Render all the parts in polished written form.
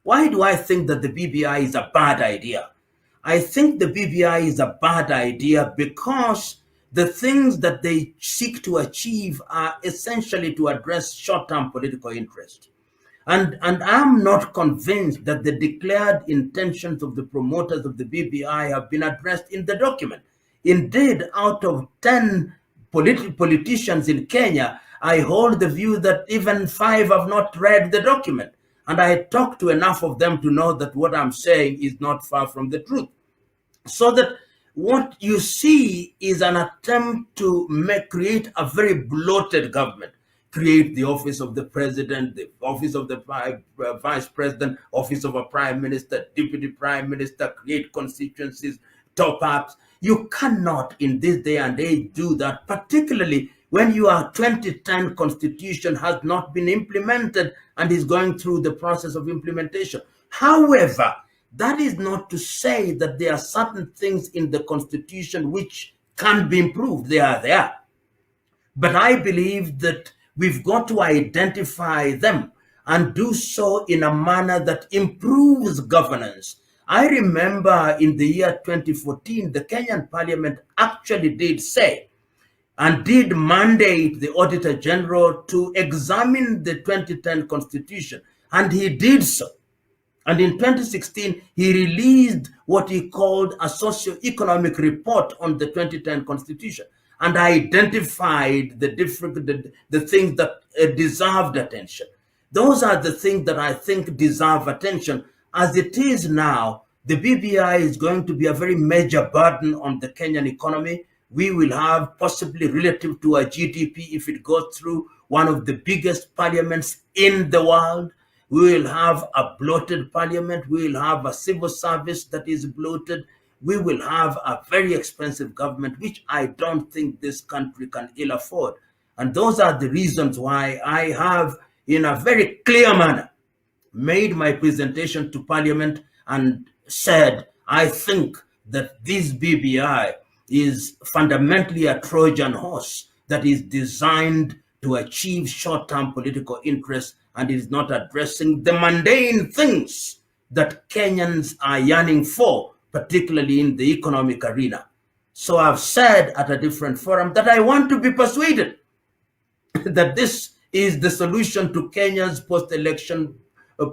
Why do I think that the BBI is a bad idea? I think the BBI is a bad idea because the things that they seek to achieve are essentially to address short-term political interest. And I'm not convinced that the declared intentions of the promoters of the BBI have been addressed in the document. Indeed, out of 10 politicians in Kenya, I hold the view that even 5 have not read the document. And I talked to enough of them to know that what I'm saying is not far from the truth. So that what you see is an attempt to create a very bloated government, create the office of the president, the office of the vice president, office of a prime minister, deputy prime minister, create constituencies, top ups. You cannot in this day and age do that, particularly when your 2010 constitution has not been implemented and is going through the process of implementation. However, that is not to say that there are certain things in the constitution which can be improved. They are there. But I believe that we've got to identify them and do so in a manner that improves governance. I remember in the year 2014, the Kenyan parliament actually did say and did mandate the Auditor General to examine the 2010 Constitution, and he did so. And in 2016, he released what he called a socio-economic report on the 2010 Constitution and identified the things that deserved attention. Those are the things that I think deserve attention. As it is now, the BBI is going to be a very major burden on the Kenyan economy. We will have, possibly relative to our GDP, if it goes through, one of the biggest parliaments in the world. We will have a bloated parliament. We will have a civil service that is bloated. We will have a very expensive government, which I don't think this country can ill afford. And those are the reasons why I have, in a very clear manner, made my presentation to Parliament and said, I think that this BBI is fundamentally a Trojan horse that is designed to achieve short-term political interests and is not addressing the mundane things that Kenyans are yearning for, particularly in the economic arena. So I've said at a different forum that I want to be persuaded that this is the solution to Kenya's post-election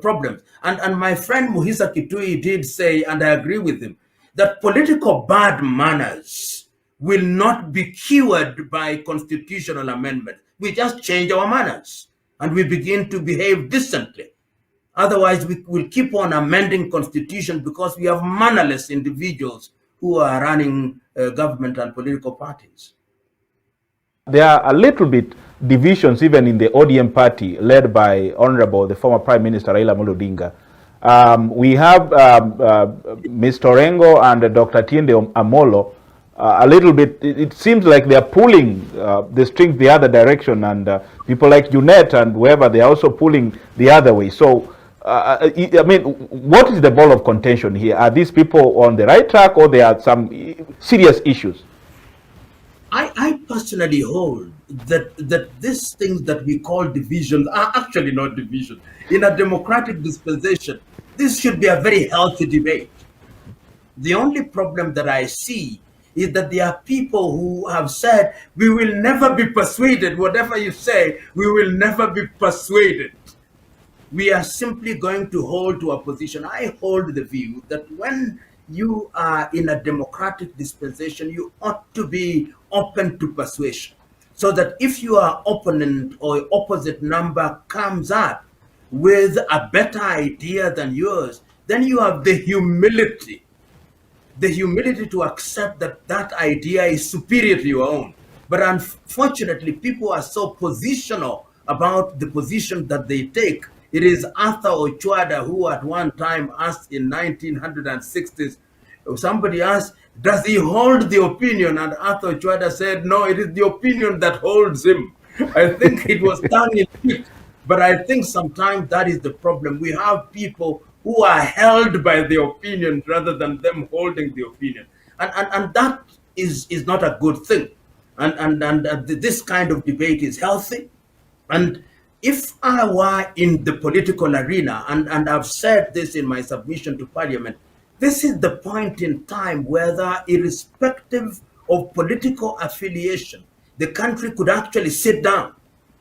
problems. And my friend Muhisa Kitui did say, and I agree with him, that political bad manners will not be cured by constitutional amendment. We just change our manners and we begin to behave decently. Otherwise, we will keep on amending constitution because we have mannerless individuals who are running government and political parties. There are a little bit divisions even in the ODM party led by Honorable, the former Prime Minister Raila Amolo Odinga. We have Mr. Orengo and Dr. Tiende Amolo. A little bit, it seems like they are pulling the strings the other direction, and people like Junet and whoever, they are also pulling the other way. So, I mean, what is the ball of contention here? Are these people on the right track, or there are some serious issues? I personally hold that these things that we call divisions are actually not divisions. In a democratic dispensation, this should be a very healthy debate. The only problem that I see is that there are people who have said, we will never be persuaded. Whatever you say, we will never be persuaded. We are simply going to hold to a position. I hold the view that when you are in a democratic dispensation, you ought to be open to persuasion. So that if your opponent or opposite number comes up with a better idea than yours, then you have the humility to accept that that idea is superior to your own. But unfortunately, people are so positional about the position that they take. It is Arthur Ochwada who at one time asked in 1960s, somebody asked, does he hold the opinion? And Arthur Ochwada said, no, it is the opinion that holds him. I think it was tongue in cheek, but I think sometimes that is the problem. We have people who are held by the opinion rather than them holding the opinion. And that is not a good thing. And this kind of debate is healthy. And If I were in the political arena, and I've said this in my submission to Parliament, this is the point in time whether, irrespective of political affiliation, the country could actually sit down.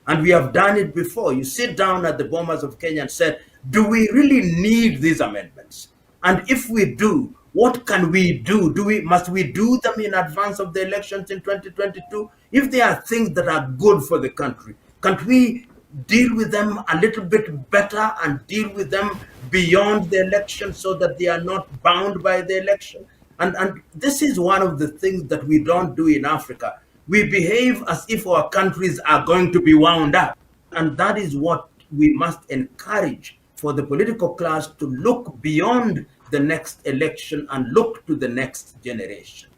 And we have done it before. You sit down at the Bomas of Kenya and said, do we really need these amendments? And if we do, what can we do? Must we do them in advance of the elections in 2022? If there are things that are good for the country, can't we deal with them a little bit better and deal with them beyond the election so that they are not bound by the election? And this is one of the things that we don't do in Africa. We behave as if our countries are going to be wound up. And that is what we must encourage, for the political class to look beyond the next election and look to the next generation.